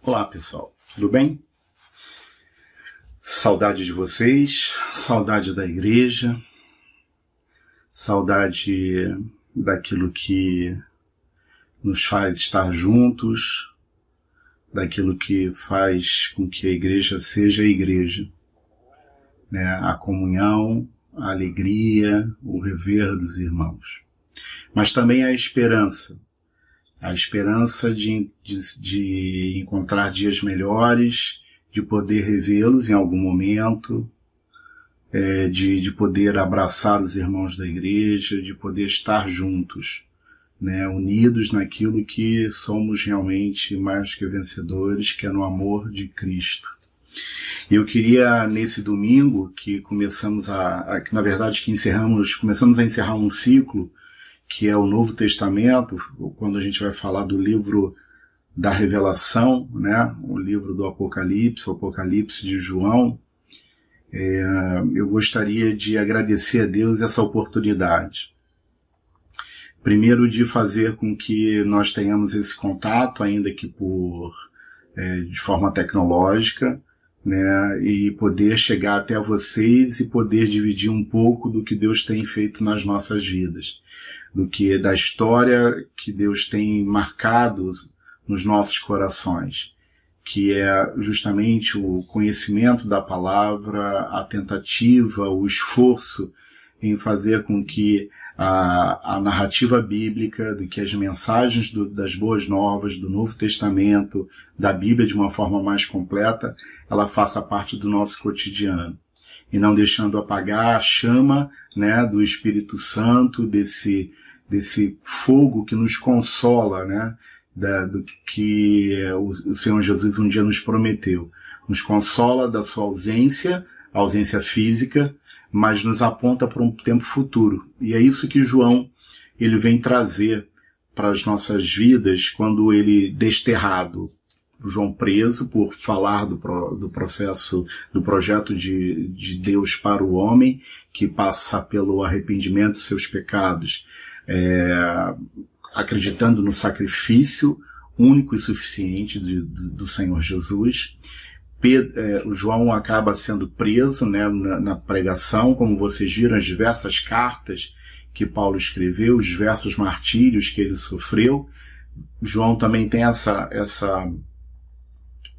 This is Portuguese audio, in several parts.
Olá pessoal, tudo bem? Saudade de vocês, saudade da igreja, saudade daquilo que nos faz estar juntos, daquilo que faz com que a igreja seja a igreja, né? A comunhão, a alegria, o rever dos irmãos. Mas também a esperança de encontrar dias melhores, de poder revê-los em algum momento, de poder abraçar os irmãos da igreja, de poder estar juntos, né, unidos naquilo que somos realmente mais que vencedores, que é no amor de Cristo. Eu queria, nesse domingo, que começamos começamos a encerrar um ciclo, que é o Novo Testamento, quando a gente vai falar do livro da Revelação, né? O livro do Apocalipse, o Apocalipse de João. Eu gostaria de agradecer a Deus essa oportunidade. Primeiro, de fazer com que nós tenhamos esse contato, ainda que de forma tecnológica, né? E poder chegar até vocês e poder dividir um pouco do que Deus tem feito nas nossas vidas, da história que Deus tem marcado nos nossos corações, que é justamente o conhecimento da palavra, a tentativa, o esforço em fazer com que a narrativa bíblica, do que as mensagens das boas novas, do Novo Testamento, da Bíblia de uma forma mais completa, ela faça parte do nosso cotidiano. E não deixando apagar a chama, né, do Espírito Santo, desse fogo que nos consola, né, do que o Senhor Jesus um dia nos prometeu. Nos consola da sua ausência física, mas nos aponta para um tempo futuro. E é isso que João ele vem trazer para as nossas vidas quando ele, desterrado, João preso por falar do projeto de Deus para o homem, que passa pelo arrependimento dos seus pecados, acreditando no sacrifício único e suficiente do Senhor Jesus. O João acaba sendo preso, né, na pregação, como vocês viram, as diversas cartas que Paulo escreveu, os diversos martírios que ele sofreu. João também tem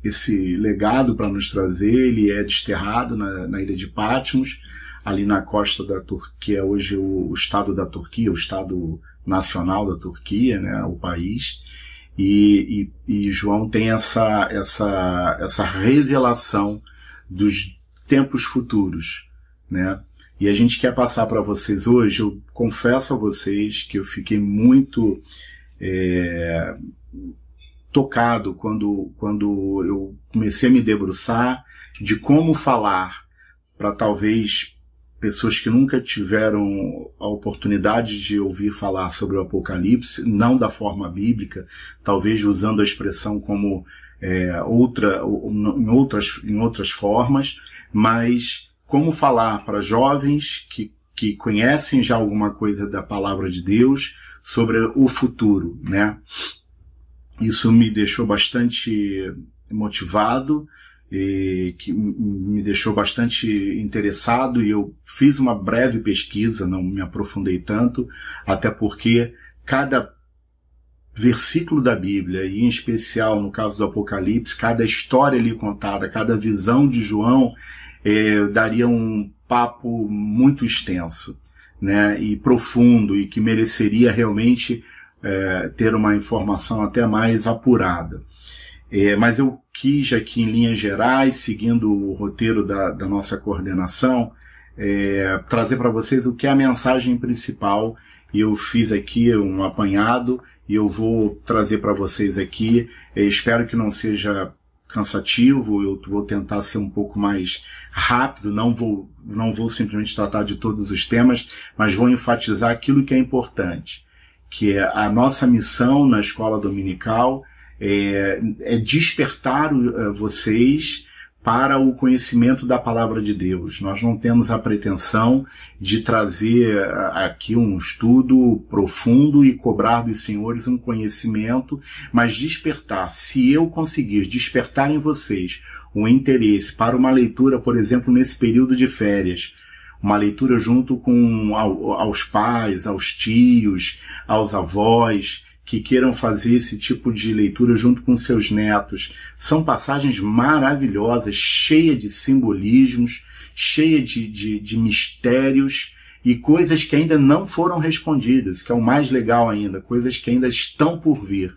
esse legado para nos trazer. Ele é desterrado na ilha de Patmos, ali na costa da Turquia, é hoje o estado da Turquia, o estado nacional da Turquia, né, o país. E João tem essa revelação dos tempos futuros, né? E a gente quer passar para vocês hoje. Eu confesso a vocês que eu fiquei muito tocado quando eu comecei a me debruçar de como falar para talvez pessoas que nunca tiveram a oportunidade de ouvir falar sobre o Apocalipse, não da forma bíblica, talvez usando a expressão como em outras formas, mas como falar para jovens que conhecem já alguma coisa da palavra de Deus sobre o futuro, né? Isso me deixou bastante motivado, que me deixou bastante interessado, e eu fiz uma breve pesquisa, não me aprofundei tanto, até porque cada versículo da Bíblia, e em especial no caso do Apocalipse, cada história ali contada, cada visão de João, daria um papo muito extenso, né, e profundo, e que mereceria realmente ter uma informação até mais apurada. Mas eu quis aqui, em linhas gerais, seguindo o roteiro da nossa coordenação, trazer para vocês o que é a mensagem principal, e eu fiz aqui um apanhado, e eu vou trazer para vocês aqui. Espero que não seja cansativo, eu vou tentar ser um pouco mais rápido, não vou simplesmente tratar de todos os temas, mas vou enfatizar aquilo que é importante, que é a nossa missão na escola dominical, é despertar vocês para o conhecimento da palavra de Deus. Nós não temos a pretensão de trazer aqui um estudo profundo e cobrar dos senhores um conhecimento, mas despertar. Se eu conseguir despertar em vocês um interesse para uma leitura, por exemplo, nesse período de férias, uma leitura junto com aos pais, aos tios, aos avós, que queiram fazer esse tipo de leitura junto com seus netos. São passagens maravilhosas, cheias de simbolismos, cheias de mistérios e coisas que ainda não foram respondidas, que é o mais legal ainda, coisas que ainda estão por vir.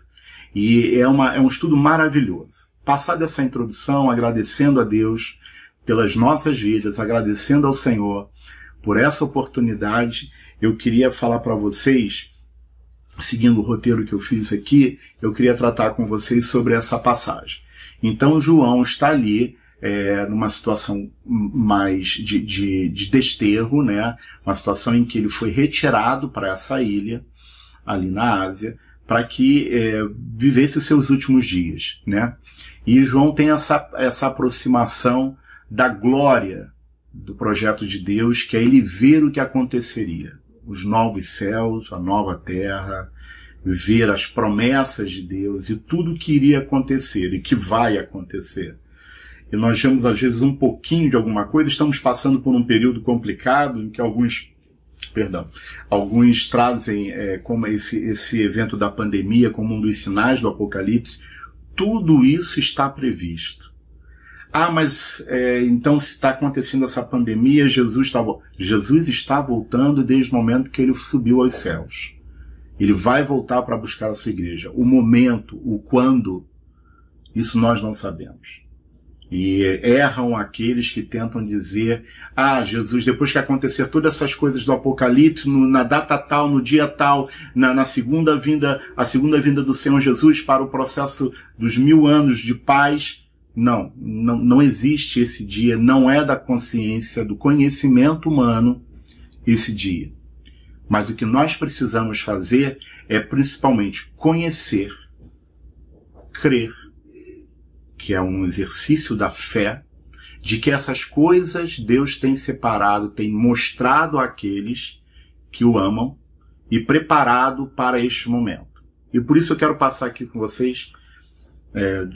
E é um estudo maravilhoso. Passada essa introdução, agradecendo a Deus pelas nossas vidas, agradecendo ao Senhor por essa oportunidade, eu queria falar para vocês, seguindo o roteiro que eu fiz aqui, eu queria tratar com vocês sobre essa passagem. Então, João está ali, numa situação mais de desterro, né? Uma situação em que ele foi retirado para essa ilha, ali na Ásia, para que vivesse os seus últimos dias, né? E João tem essa aproximação da glória do projeto de Deus, que é ele ver o que aconteceria. Os novos céus, a nova terra, ver as promessas de Deus e tudo que iria acontecer e que vai acontecer. E nós vemos, às vezes, um pouquinho de alguma coisa, estamos passando por um período complicado em que alguns trazem como esse evento da pandemia como um dos sinais do Apocalipse. Tudo isso está previsto. Mas então se está acontecendo essa pandemia, Jesus está voltando desde o momento que ele subiu aos céus. Ele vai voltar para buscar a sua igreja. O momento, o quando, isso nós não sabemos. E erram aqueles que tentam dizer, Jesus, depois que acontecer todas essas coisas do Apocalipse, na data tal, no dia tal, a segunda vinda do Senhor Jesus para o processo dos 1000 anos de paz. Não existe esse dia, não é da consciência, do conhecimento humano esse dia. Mas o que nós precisamos fazer é principalmente conhecer, crer, que é um exercício da fé, de que essas coisas Deus tem separado, tem mostrado àqueles que o amam e preparado para este momento. E por isso eu quero passar aqui com vocês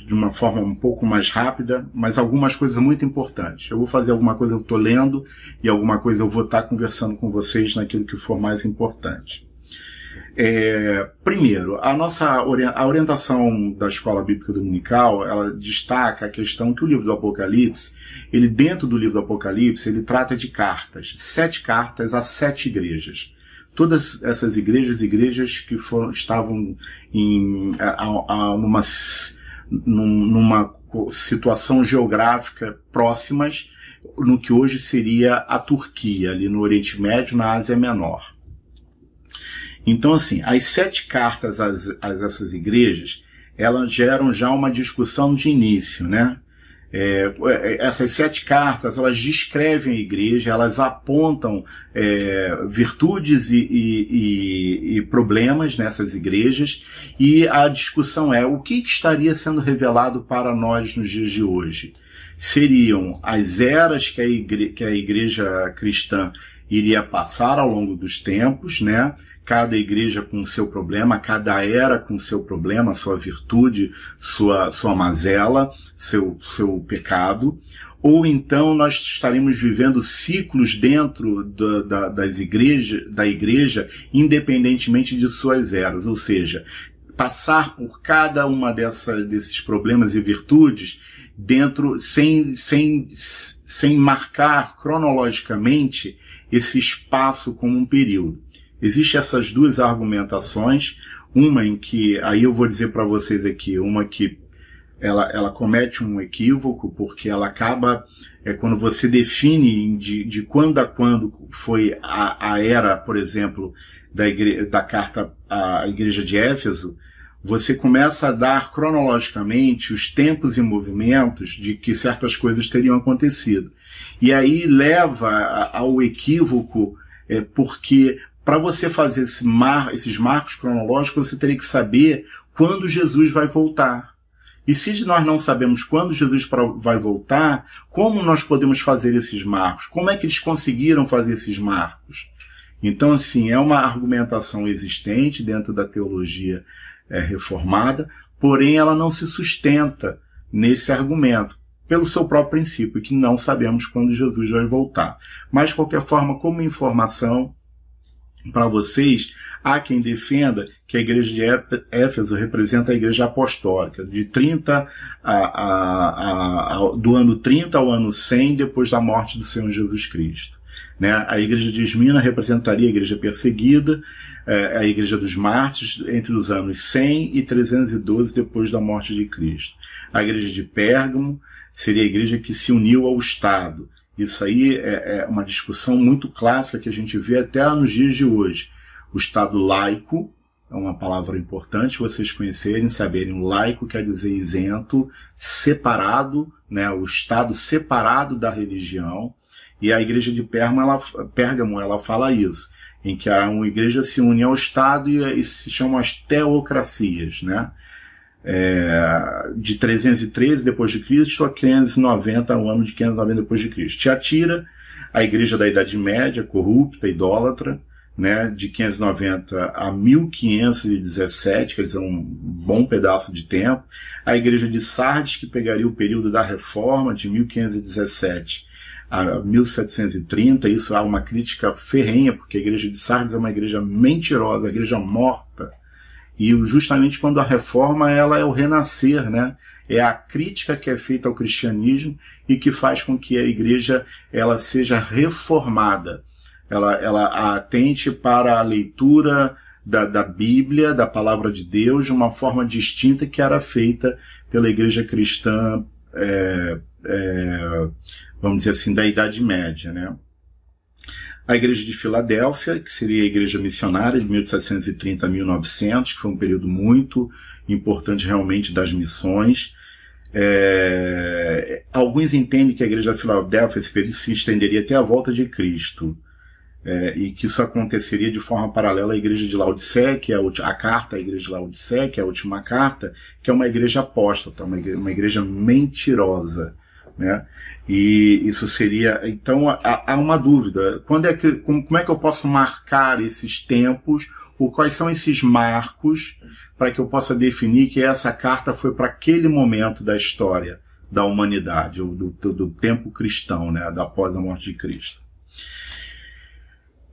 de uma forma um pouco mais rápida, mas algumas coisas muito importantes. Eu vou fazer alguma coisa eu estou lendo e alguma coisa eu vou estar conversando com vocês naquilo que for mais importante. Primeiro, a orientação da Escola Bíblica Dominical, ela destaca a questão que o livro do Apocalipse, dentro do livro do Apocalipse, ele trata de cartas, 7 cartas a 7 igrejas. Todas essas igrejas que estavam numa situação geográfica próximas no que hoje seria a Turquia, ali no Oriente Médio, na Ásia Menor. Então, assim, as 7 cartas a essas igrejas, elas geram já uma discussão de início, né? Essas 7 cartas, elas descrevem a igreja, elas apontam virtudes e problemas nessas igrejas, e a discussão é o que estaria sendo revelado para nós nos dias de hoje. Seriam as eras que a igreja cristã iria passar ao longo dos tempos, né? Cada igreja com o seu problema, cada era com o seu problema, sua virtude, sua mazela, seu pecado. Ou então nós estaremos vivendo ciclos dentro da igreja, independentemente de suas eras. Ou seja, passar por cada uma desses problemas e virtudes dentro, sem marcar cronologicamente esse espaço como um período. Existem essas duas argumentações, uma em que, aí eu vou dizer para vocês aqui, uma que ela comete um equívoco, porque ela acaba, quando você define de quando a quando foi a era, por exemplo, da carta à igreja de Éfeso, você começa a dar cronologicamente os tempos e movimentos de que certas coisas teriam acontecido. E aí leva ao equívoco, porque para você fazer esses marcos cronológicos, você teria que saber quando Jesus vai voltar. E se nós não sabemos quando Jesus vai voltar, como nós podemos fazer esses marcos? Como é que eles conseguiram fazer esses marcos? Então, assim, é uma argumentação existente dentro da teologia reformada, porém ela não se sustenta nesse argumento, pelo seu próprio princípio, que não sabemos quando Jesus vai voltar. Mas, de qualquer forma, como informação para vocês, há quem defenda que a igreja de Éfeso representa a igreja apostólica, de 30 do ano 30 ao ano 100, depois da morte do Senhor Jesus Cristo. Né? A igreja de Esmina representaria a igreja perseguida, a igreja dos mártires, entre os anos 100 e 312, depois da morte de Cristo. A igreja de Pérgamo seria a igreja que se uniu ao Estado. Isso aí é uma discussão muito clássica que a gente vê até nos dias de hoje. O Estado laico é uma palavra importante vocês conhecerem, saberem. O laico quer dizer isento, separado, né? O Estado separado da religião. E a igreja de Pérgamo ela fala isso, em que uma igreja se une ao Estado e se chamam as teocracias, né? De 313 depois de Cristo a 590, o ano de 590 depois de Cristo. Tiatira, a igreja da Idade Média, corrupta, idólatra, né, de 590 a 1517, quer dizer, um bom pedaço de tempo. A igreja de Sardes, que pegaria o período da Reforma, de 1517 a 1730, isso há uma crítica ferrenha, porque a igreja de Sardes é uma igreja mentirosa, a igreja morta. E justamente quando a reforma ela é o renascer, né? É a crítica que é feita ao cristianismo e que faz com que a igreja ela seja reformada. Ela atente para a leitura da Bíblia, da palavra de Deus, de uma forma distinta que era feita pela igreja cristã, vamos dizer assim, da Idade Média, né? A igreja de Filadélfia, que seria a igreja missionária de 1730 a 1900, que foi um período muito importante realmente das missões. Alguns entendem que a igreja de Filadélfia, esse período se estenderia até a volta de Cristo, e que isso aconteceria de forma paralela à igreja de Laodiceia, que é a carta à igreja de Laodiceia, que é a última carta, que é uma igreja apóstata, uma igreja mentirosa, né? E isso seria, então há uma dúvida, como é que eu posso marcar esses tempos, ou quais são esses marcos para que eu possa definir que essa carta foi para aquele momento da história da humanidade, ou do tempo cristão, né, após a morte de Cristo.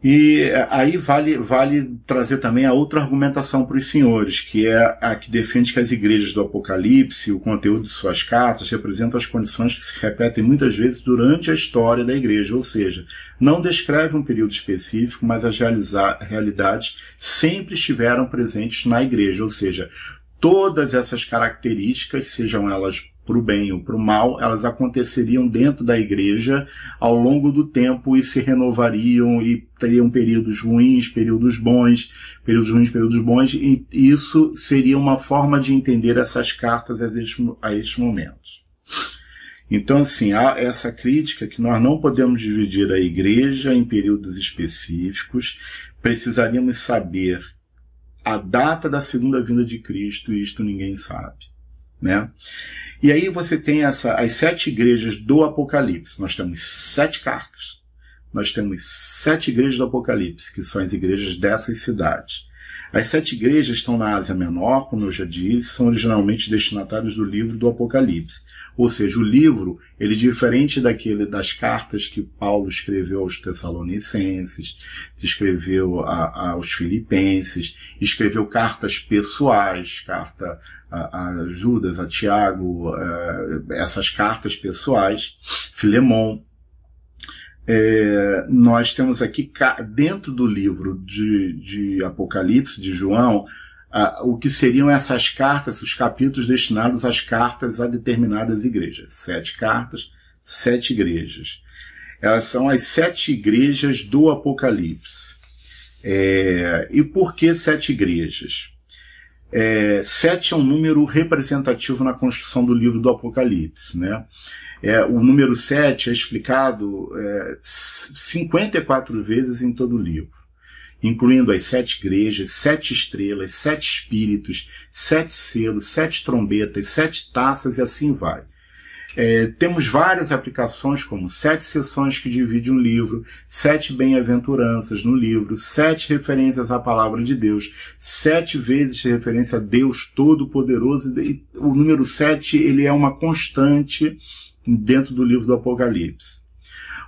E aí vale trazer também a outra argumentação para os senhores, que é a que defende que as igrejas do Apocalipse, o conteúdo de suas cartas, representam as condições que se repetem muitas vezes durante a história da igreja, ou seja, não descreve um período específico, mas as realidades sempre estiveram presentes na igreja, ou seja, todas essas características, sejam elas para o bem ou para o mal, elas aconteceriam dentro da igreja ao longo do tempo e se renovariam e teriam períodos ruins, períodos bons, períodos ruins, períodos bons, e isso seria uma forma de entender essas cartas a estes momentos. Então, assim, há essa crítica que nós não podemos dividir a igreja em períodos específicos, precisaríamos saber a data da segunda vinda de Cristo, e isto ninguém sabe, né? E aí você tem as 7 igrejas do Apocalipse. Nós temos 7 cartas. Nós temos 7 igrejas do Apocalipse, que são as igrejas dessas cidades. As 7 igrejas estão na Ásia Menor, como eu já disse, são originalmente destinatários do livro do Apocalipse. Ou seja, o livro, ele é diferente das cartas que Paulo escreveu aos Tessalonicenses, escreveu aos Filipenses, escreveu cartas pessoais, carta a Judas, a Tiago, essas cartas pessoais, Filemon. Nós temos aqui, dentro do livro de Apocalipse, de João, o que seriam essas cartas, os capítulos destinados às cartas a determinadas igrejas. 7 cartas, 7 igrejas. Elas são as 7 igrejas do Apocalipse. E por que 7 igrejas? 7 é um número representativo na construção do livro do Apocalipse, né? O número 7 é explicado 54 vezes em todo o livro. incluindo as 7 igrejas, 7 estrelas, 7 espíritos, 7 selos, 7 trombetas, 7 taças e assim vai. Temos várias aplicações, como 7 seções que dividem um livro, 7 bem-aventuranças no livro, 7 referências à palavra de Deus, 7 vezes referência a Deus Todo-Poderoso, e o número 7 ele é uma constante dentro do livro do Apocalipse.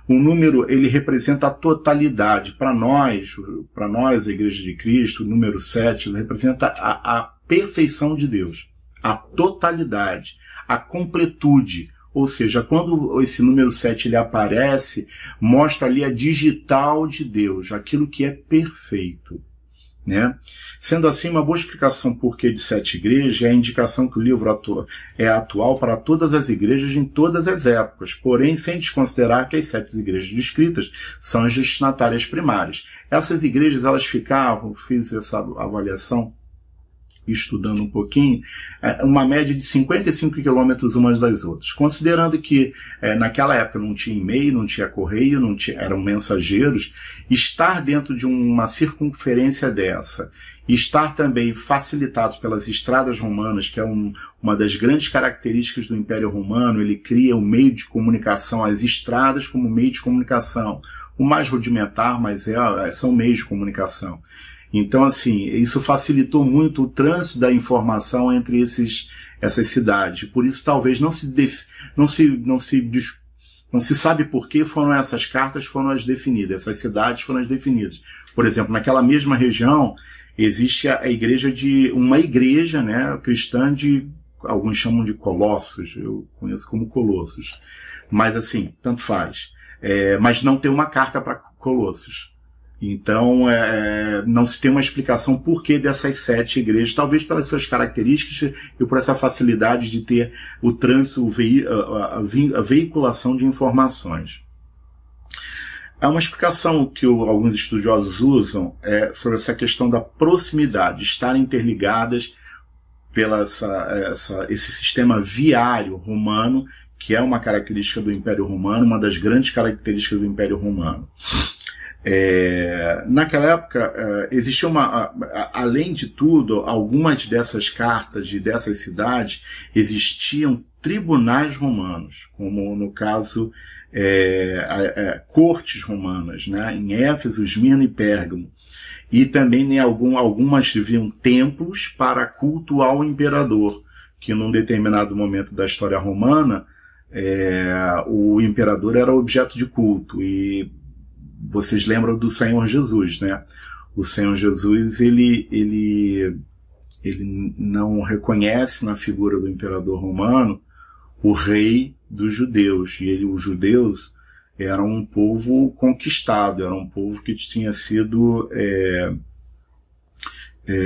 O número ele representa a totalidade. Para nós, a Igreja de Cristo, o número 7 representa a perfeição de Deus, a totalidade, a completude. Ou seja, quando esse número 7 ele aparece, mostra ali a digital de Deus, aquilo que é perfeito, né? Sendo assim, uma boa explicação por que de 7 igrejas é a indicação que o livro é atual para todas as igrejas em todas as épocas, porém sem desconsiderar que as 7 igrejas descritas são as destinatárias primárias. Essas igrejas, elas ficavam, fiz essa avaliação estudando um pouquinho, uma média de 55 quilômetros umas das outras. Considerando que naquela época não tinha e-mail, não tinha correio, eram mensageiros, estar dentro de uma circunferência dessa, estar também facilitado pelas estradas romanas, que é uma das grandes características do Império Romano, ele cria o meio de comunicação, as estradas como meio de comunicação, o mais rudimentar, mas são meios de comunicação. Então, assim, isso facilitou muito o trânsito da informação entre essas cidades. Por isso, talvez não se sabe por que essas cartas foram as definidas, essas cidades foram as definidas. Por exemplo, naquela mesma região existe uma igreja, né, cristã alguns chamam de Colossos, eu conheço como Colossos. Mas assim, tanto faz. Mas não tem uma carta para Colossos. Então, não se tem uma explicação por que dessas 7 igrejas, talvez pelas suas características e por essa facilidade de ter o trânsito, a veiculação de informações. Há uma explicação que alguns estudiosos usam sobre essa questão da proximidade, estar interligadas pela esse sistema viário romano, que é uma característica do Império Romano, uma das grandes características do Império Romano. Naquela época existia além de tudo, algumas dessas cartas e dessas cidades existiam tribunais romanos, como no caso cortes romanas, né, em Éfeso, Esmirna e Pérgamo, e também em algumas viviam templos para culto ao imperador, que num determinado momento da história romana o imperador era objeto de culto. E vocês lembram do Senhor Jesus, né? O Senhor Jesus, ele não reconhece na figura do imperador romano o rei dos judeus. E os judeus eram um povo conquistado, era um povo que tinha sido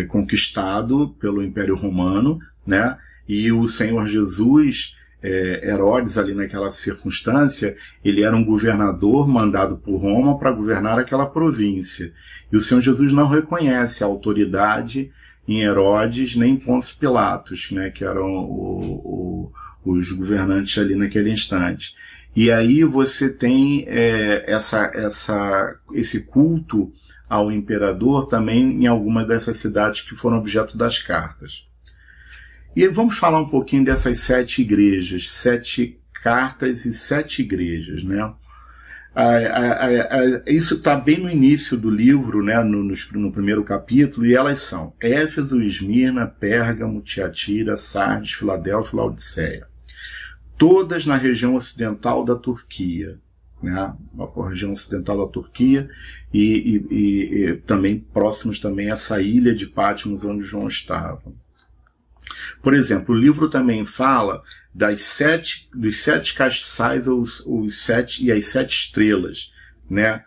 conquistado pelo Império Romano, né? E o Senhor Jesus, Herodes, ali naquela circunstância, ele era um governador mandado por Roma para governar aquela província. E o Senhor Jesus não reconhece a autoridade em Herodes nem em Pôncio Pilatos, né, que eram os governantes ali naquele instante. E aí você tem esse culto ao imperador também em algumas dessas cidades que foram objeto das cartas. E vamos falar um pouquinho dessas 7 igrejas, 7 cartas e 7 igrejas, né? Isso está bem no início do livro, né, no primeiro capítulo, e elas são Éfeso, Esmirna, Pérgamo, Tiatira, Sardes, Filadélfia e Laodiceia. Todas na região ocidental da Turquia, né? A região ocidental da Turquia e também próximos também a essa ilha de Patmos onde João estava. Por exemplo, o livro também fala dos 7 castiçais e as 7 estrelas, né?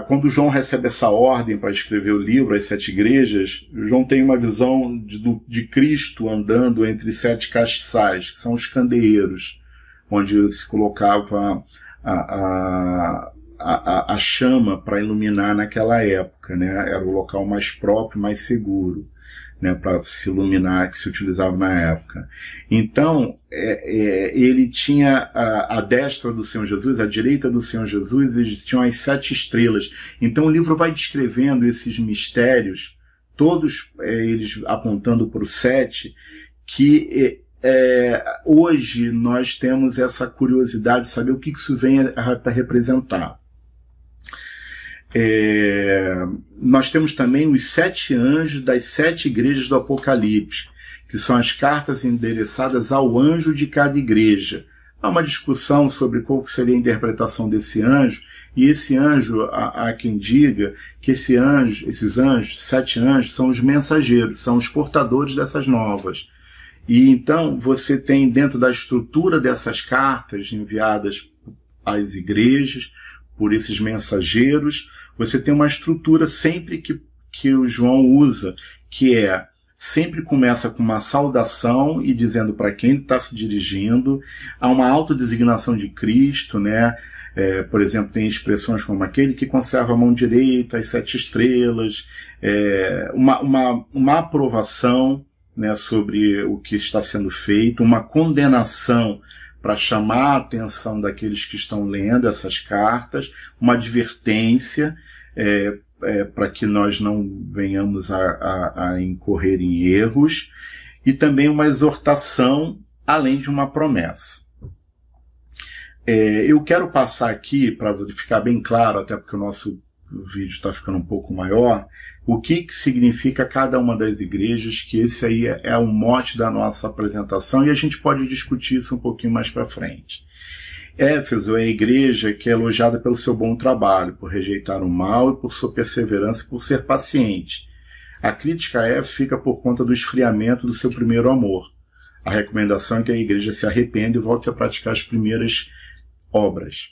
Quando João recebe essa ordem para escrever o livro, as 7 igrejas, João tem uma visão de Cristo andando entre 7 castiçais, que são os candeeiros, onde se colocava a chama para iluminar naquela época, né? Era o local mais próprio, mais seguro, né, para se iluminar, que se utilizava na época. Então, ele tinha a destra do Senhor Jesus, a direita do Senhor Jesus, eles tinham as 7 estrelas. Então o livro vai descrevendo esses mistérios, todos eles apontando para o 7, que hoje nós temos essa curiosidade de saber o que isso vem a representar. Nós temos também os 7 anjos das 7 igrejas do Apocalipse, que são as cartas endereçadas ao anjo de cada igreja. Há uma discussão sobre qual seria a interpretação desse anjo, e esse anjo, há quem diga que esses anjos, 7 anjos, são os mensageiros, são os portadores dessas novas. E então você tem dentro da estrutura dessas cartas enviadas às igrejas, por esses mensageiros, você tem uma estrutura sempre que o João usa, que sempre começa com uma saudação e dizendo para quem ele está se dirigindo, há uma autodesignação de Cristo, né? Por exemplo, tem expressões como aquele que conserva a mão direita, as 7 estrelas, uma aprovação, né, sobre o que está sendo feito, uma condenação para chamar a atenção daqueles que estão lendo essas cartas, uma advertência para que nós não venhamos a incorrer em erros, e também uma exortação, além de uma promessa. Eu quero passar aqui, para ficar bem claro, até porque o nosso vídeo está ficando um pouco maior, o que significa cada uma das igrejas, que esse aí é o mote da nossa apresentação, e a gente pode discutir isso um pouquinho mais para frente. Éfeso é a igreja que é elogiada pelo seu bom trabalho, por rejeitar o mal e por sua perseverança e por ser paciente. A crítica a Éfeso fica por conta do esfriamento do seu primeiro amor. A recomendação é que a igreja se arrependa e volte a praticar as primeiras obras.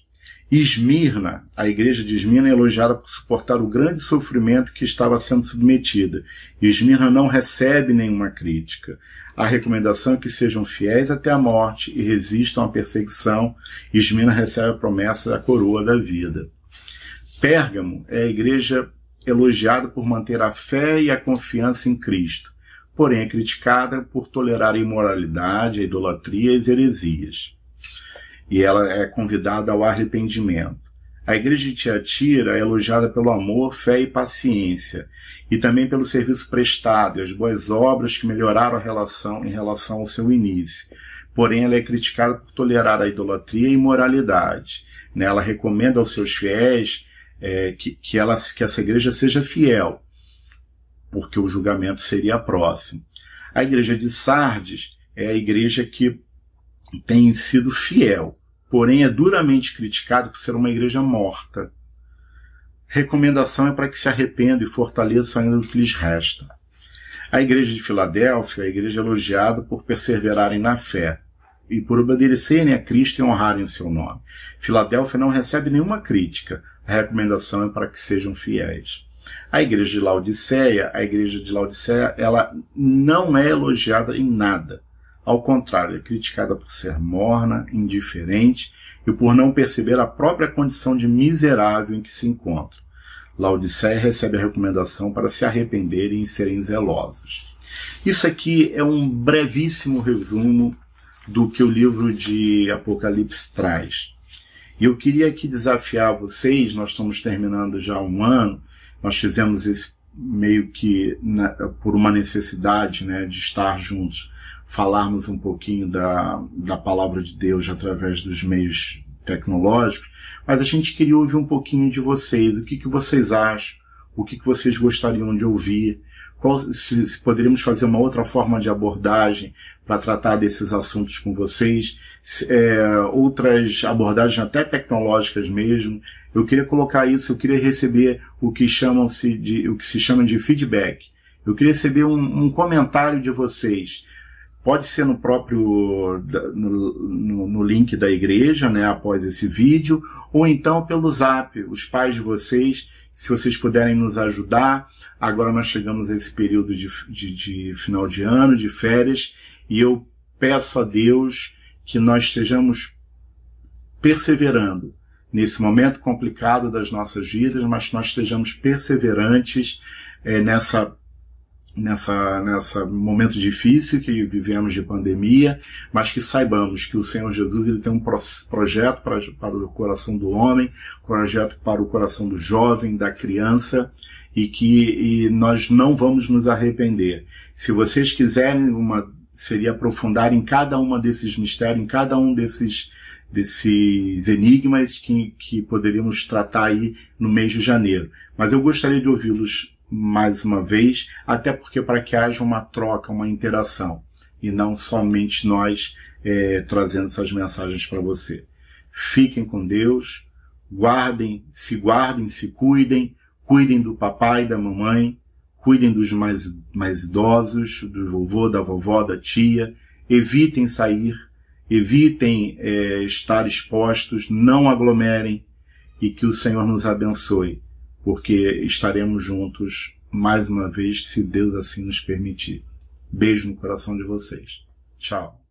Esmirna, a igreja de Esmirna é elogiada por suportar o grande sofrimento que estava sendo submetida. E Esmirna não recebe nenhuma crítica. A recomendação é que sejam fiéis até a morte e resistam à perseguição. Esmirna recebe a promessa da coroa da vida. Pérgamo é a igreja elogiada por manter a fé e a confiança em Cristo, porém é criticada por tolerar a imoralidade, a idolatria e as heresias. E ela é convidada ao arrependimento. A igreja de Tiatira é elogiada pelo amor, fé e paciência, e também pelo serviço prestado e as boas obras que melhoraram a relação em relação ao seu início. Porém, ela é criticada por tolerar a idolatria e imoralidade. Ela recomenda aos seus fiéis que essa igreja seja fiel, porque o julgamento seria próximo. A igreja de Sardes é a igreja que tem sido fiel, porém é duramente criticado por ser uma igreja morta. Recomendação é para que se arrependa e fortaleça ainda o que lhes resta. A igreja de Filadélfia é a igreja elogiada por perseverarem na fé e por obedecerem a Cristo e honrarem o seu nome. Filadélfia não recebe nenhuma crítica. A recomendação é para que sejam fiéis. A igreja de Laodiceia, ela não é elogiada em nada. Ao contrário, é criticada por ser morna, indiferente e por não perceber a própria condição de miserável em que se encontra. Laodiceia recebe a recomendação para se arrependerem e serem zelosos. Isso aqui é um brevíssimo resumo do que o livro de Apocalipse traz. E eu queria aqui desafiar vocês, nós estamos terminando já um ano, nós fizemos esse meio que por uma necessidade, né, de estar juntos, falarmos um pouquinho da palavra de Deus através dos meios tecnológicos, mas a gente queria ouvir um pouquinho de vocês, o que vocês acham, o que vocês gostariam de ouvir, se poderíamos fazer uma outra forma de abordagem para tratar desses assuntos com vocês, outras abordagens até tecnológicas mesmo. Eu queria colocar isso, eu queria receber o que se chama de feedback. Eu queria receber um comentário de vocês. Pode ser no próprio no link da igreja, né, após esse vídeo, ou então pelo Zap, os pais de vocês, se vocês puderem nos ajudar. Agora nós chegamos a esse período de final de ano, de férias, e eu peço a Deus que nós estejamos perseverando nesse momento complicado das nossas vidas, mas que nós estejamos perseverantes nessa momento difícil que vivemos de pandemia, mas que saibamos que o Senhor Jesus ele tem um projeto para o coração do homem, projeto para o coração do jovem, da criança, e nós não vamos nos arrepender. Se vocês quiserem seria aprofundar em cada uma desses mistérios, em cada um desses enigmas que poderíamos tratar aí no mês de janeiro. Mas eu gostaria de ouvi-los mais uma vez, até porque para que haja uma troca, uma interação, e não somente nós trazendo essas mensagens para você. Fiquem com Deus, se cuidem do papai e da mamãe, cuidem dos mais idosos, do vovô, da vovó, da tia, evitem sair, evitem estar expostos, não aglomerem, e que o Senhor nos abençoe, porque estaremos juntos mais uma vez, se Deus assim nos permitir. Beijo no coração de vocês. Tchau.